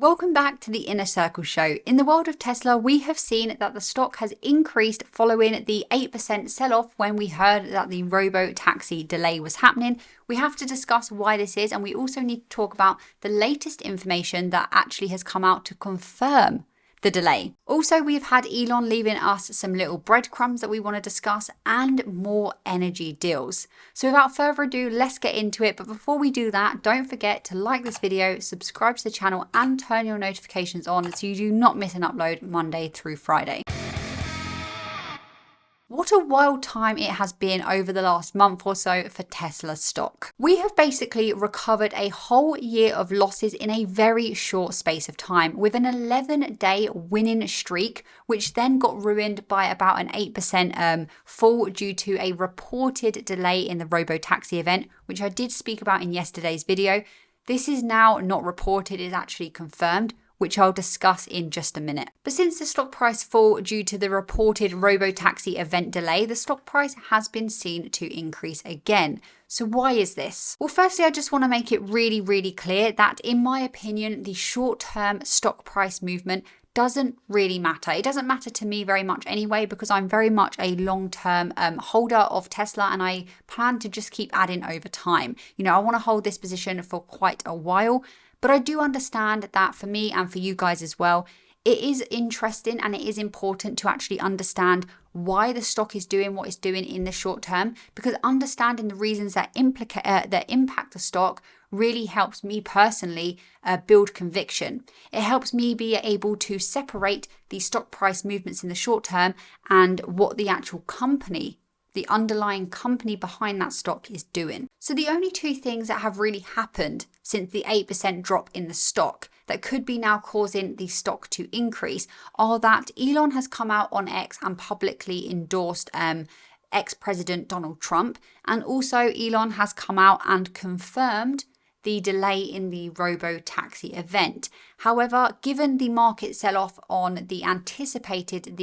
Welcome back to the Inner Circle Show. In the world of Tesla, we have seen that the stock has increased following the 8% sell-off when we heard that the Robotaxi delay was happening. We have to discuss why this is, and we also need to talk about the latest information that actually has come out to confirm the delay. Also, we've had Elon leaving us some little breadcrumbs that we want to discuss and more energy deals. So without further ado, let's get into it. But before we do that, don't forget to like this video, subscribe to the channel and turn your notifications on so you do not miss an upload Monday through Friday. What a wild time it has been over the last month or so for Tesla stock. We have basically recovered a whole year of losses in a very short space of time with an 11-day winning streak, which then got ruined by about an 8% fall due to a reported delay in the Robotaxi event, which I did speak about in yesterday's video. This is now not reported, it's actually confirmed, which I'll discuss in just a minute. But since the stock price fall due to the reported Robotaxi event delay, the stock price has been seen to increase again. So why is this? Well, firstly, I just want to make it really clear that in my opinion, the short-term stock price movement doesn't really matter. It doesn't matter to me very much anyway, because I'm very much a long-term holder of Tesla and I plan to just keep adding over time. You know, I want to hold this position for quite a while. But I do understand that for me and for you guys as well, it is interesting and it is important to actually understand why the stock is doing what it's doing in the short term, because understanding the reasons that impact the stock really helps me personally build conviction. It helps me be able to separate the stock price movements in the short term and what the actual company, the underlying company behind that stock is doing. So the only two things that have really happened since the 8% drop in the stock that could be now causing the stock to increase are that Elon has come out on X and publicly endorsed ex-President Donald Trump, and also Elon has come out and confirmed the delay in the Robotaxi event. However, given the market sell-off on the expected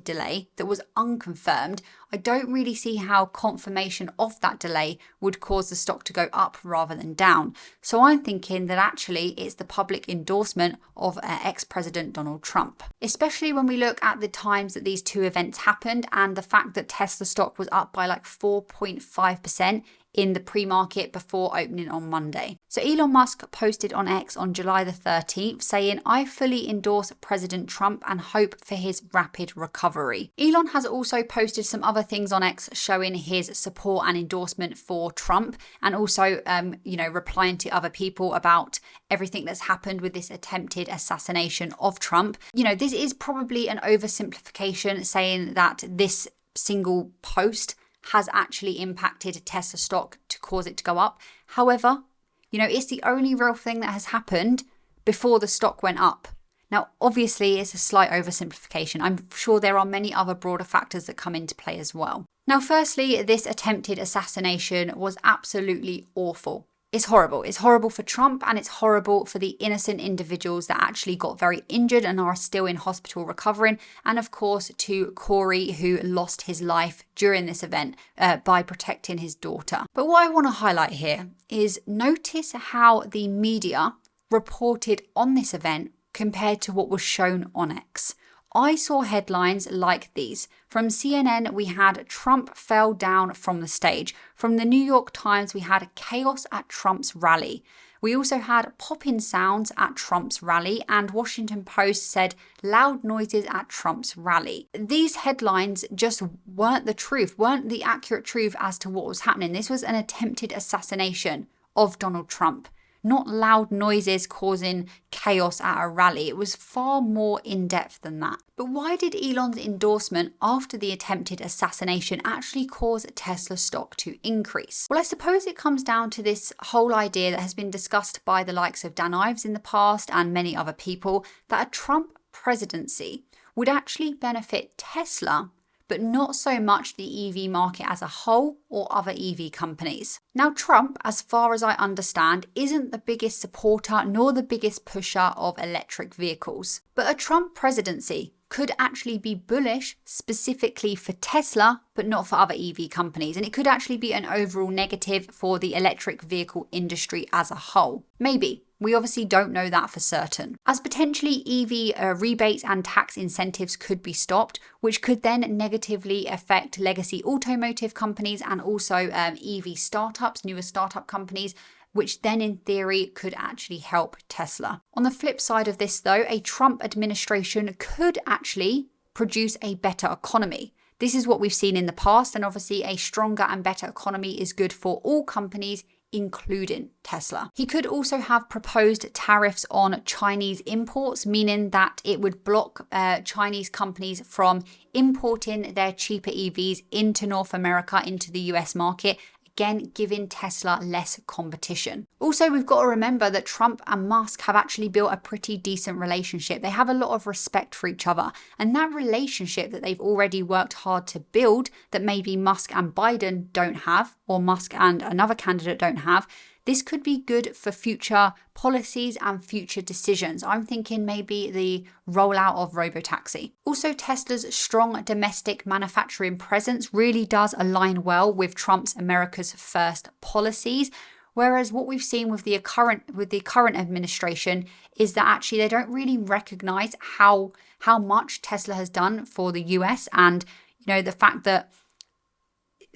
delay that was unconfirmed, I don't really see how confirmation of that delay would cause the stock to go up rather than down. So I'm thinking that actually it's the public endorsement of ex-President Donald Trump. Especially when we look at the times that these two events happened and the fact that Tesla stock was up by like 4.5% in the pre-market before opening on Monday. So Elon Musk posted on X on July the 13th saying, "I fully endorse President Trump and hope for his rapid recovery." Elon has also posted some other things on X showing his support and endorsement for Trump, and also replying to other people about everything that's happened with this attempted assassination of Trump. This is probably an oversimplification saying that this single post has actually impacted Tesla stock to cause it to go up. However, it's the only real thing that has happened before the stock went up. Now, obviously, it's a slight oversimplification. I'm sure there are many other broader factors that come into play as well. Now, firstly, this attempted assassination was absolutely awful. It's horrible. It's horrible for Trump and it's horrible for the innocent individuals that actually got very injured and are still in hospital recovering. And of course, to Corey, who lost his life during this event by protecting his daughter. But what I want to highlight here is notice how the media reported on this event compared to what was shown on X. I saw headlines like these. From CNN, we had Trump fell down from the stage. From the New York Times, we had chaos at Trump's rally. We also had popping sounds at Trump's rally, and Washington Post said loud noises at Trump's rally. These headlines just weren't the truth, weren't the accurate truth as to what was happening. This was an attempted assassination of Donald Trump, not loud noises causing chaos at a rally. It was far more in-depth than that. But why did Elon's endorsement after the attempted assassination actually cause Tesla stock to increase? Well, I suppose it comes down to this whole idea that has been discussed by the likes of Dan Ives in the past and many other people, that a Trump presidency would actually benefit Tesla, but not so much the EV market as a whole or other EV companies. Now, Trump, as far as I understand, isn't the biggest supporter nor the biggest pusher of electric vehicles. But a Trump presidency could actually be bullish specifically for Tesla, but not for other EV companies. And it could actually be an overall negative for the electric vehicle industry as a whole. Maybe. We obviously don't know that for certain. As potentially EV rebates and tax incentives could be stopped, which could then negatively affect legacy automotive companies and also EV startups, newer startup companies, which then in theory could actually help Tesla. On the flip side of this though, a Trump administration could actually produce a better economy. This is what we've seen in the past, and obviously a stronger and better economy is good for all companies, including Tesla. He could also have proposed tariffs on Chinese imports, meaning that it would block Chinese companies from importing their cheaper EVs into North America, into the US market, again giving Tesla less competition. Also, we've got to remember that Trump and Musk have actually built a pretty decent relationship. They have a lot of respect for each other, and that relationship that they've already worked hard to build that maybe Musk and Biden don't have, or Musk and another candidate don't have, this could be good for future policies and future decisions. I'm thinking maybe the rollout of Robotaxi. Also, Tesla's strong domestic manufacturing presence really does align well with Trump's America's First policies. Whereas what we've seen with the current administration is that actually they don't really recognize how much Tesla has done for the US, and the fact that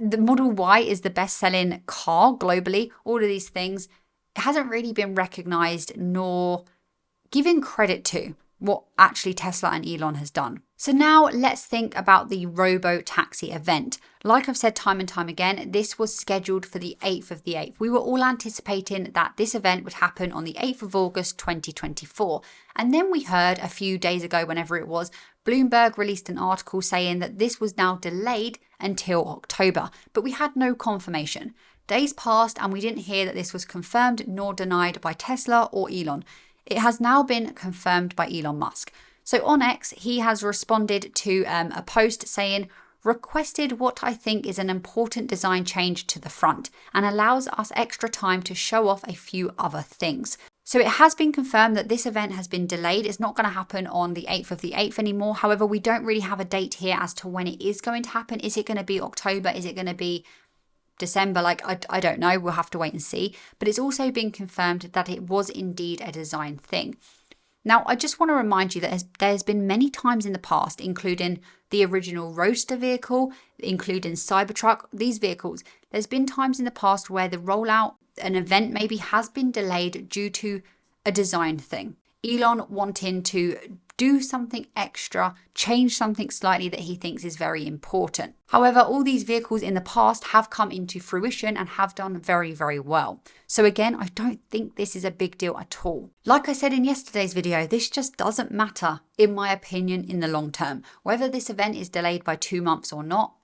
the Model Y is the best-selling car globally, all of these things, it hasn't really been recognized nor given credit to what actually Tesla and Elon has done. So now let's think about the Robotaxi event. Like I've said time and time again, this was scheduled for the 8th of the 8th. We were all anticipating that this event would happen on the 8th of August 2024. And then we heard a few days ago, whenever it was, Bloomberg released an article saying that this was now delayed until October, but we had no confirmation. Days passed and we didn't hear that this was confirmed nor denied by Tesla or Elon. It has now been confirmed by Elon Musk. So on X, he has responded to a post saying, requested what I think is an important design change to the front and allows us extra time to show off a few other things. So it has been confirmed that this event has been delayed. It's not going to happen on the 8th of the 8th anymore. However, we don't really have a date here as to when it is going to happen. Is it going to be October? Is it going to be December? I don't know. We'll have to wait and see. But it's also been confirmed that it was indeed a design thing. Now, I just want to remind you that there's been many times in the past, including the original Roadster vehicle, including Cybertruck, these vehicles, there's been times in the past where the rollout, an event maybe has been delayed due to a design thing. Elon wanting to do something extra, change something slightly that he thinks is very important. However, all these vehicles in the past have come into fruition and have done very, very well. So again, I don't think this is a big deal at all. Like I said in yesterday's video, this just doesn't matter, in my opinion, in the long term. Whether this event is delayed by 2 months or not,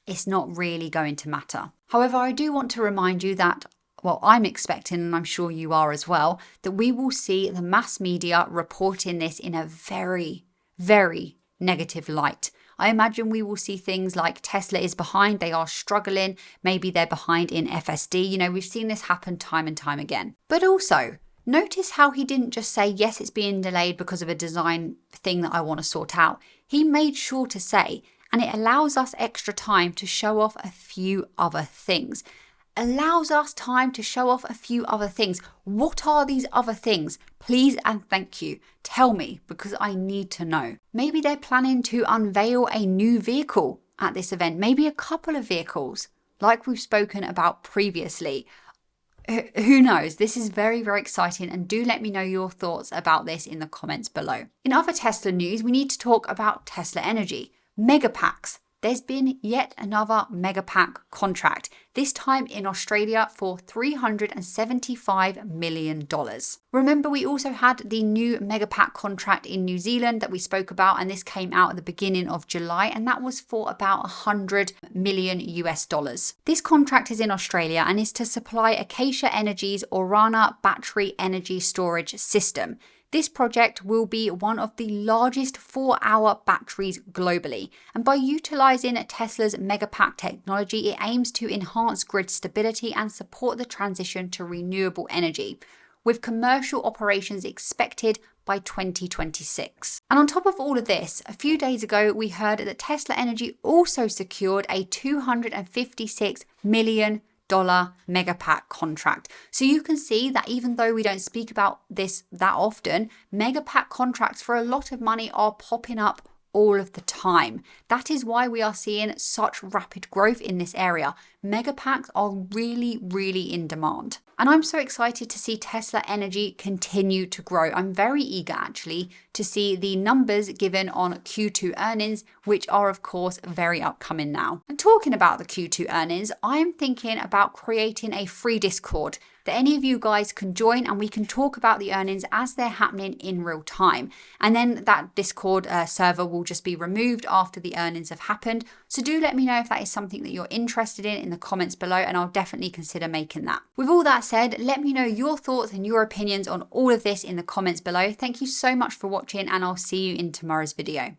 it's not really going to matter. However, I do want to remind you that I'm expecting, and I'm sure you are as well, that we will see the mass media reporting this in a very, very negative light. I imagine we will see things like Tesla is behind, they are struggling, maybe they're behind in FSD. We've seen this happen time and time again. But also, notice how he didn't just say, yes, it's being delayed because of a design thing that I want to sort out. He made sure to say, and it allows us extra time to show off a few other things. Allows us time to show off a few other things. What are these other things? Please and thank you. Tell me, because I need to know. Maybe they're planning to unveil a new vehicle at this event. Maybe a couple of vehicles, like we've spoken about previously. Who knows? This is very, very exciting, and do let me know your thoughts about this in the comments below. In other Tesla news, we need to talk about Tesla Energy. Megapacks. There's been yet another Megapack contract, this time in Australia for $375 million. Remember, we also had the new Megapack contract in New Zealand that we spoke about, and this came out at the beginning of July, and that was for about $100 million US. This contract is in Australia and is to supply Acacia Energy's Orana battery energy storage system. This project will be one of the largest 4-hour batteries globally, and by utilising Tesla's Megapack technology, it aims to enhance grid stability and support the transition to renewable energy. with commercial operations expected by 2026. And on top of all of this, a few days ago, we heard that Tesla Energy also secured a $256 million Megapack contract. So you can see that even though we don't speak about this that often, Megapack contracts for a lot of money are popping up all of the time. That is why we are seeing such rapid growth in this area. Megapacks are really, really in demand. And I'm so excited to see Tesla Energy continue to grow. I'm very eager actually to see the numbers given on Q2 earnings, which are of course very upcoming now. And talking about the Q2 earnings, I'm thinking about creating a free Discord that any of you guys can join and we can talk about the earnings as they're happening in real time. And then that Discord server will just be removed after the earnings have happened. So do let me know if that is something that you're interested in the comments below, and I'll definitely consider making that. With all that said, let me know your thoughts and your opinions on all of this in the comments below. Thank you so much for watching, and I'll see you in tomorrow's video.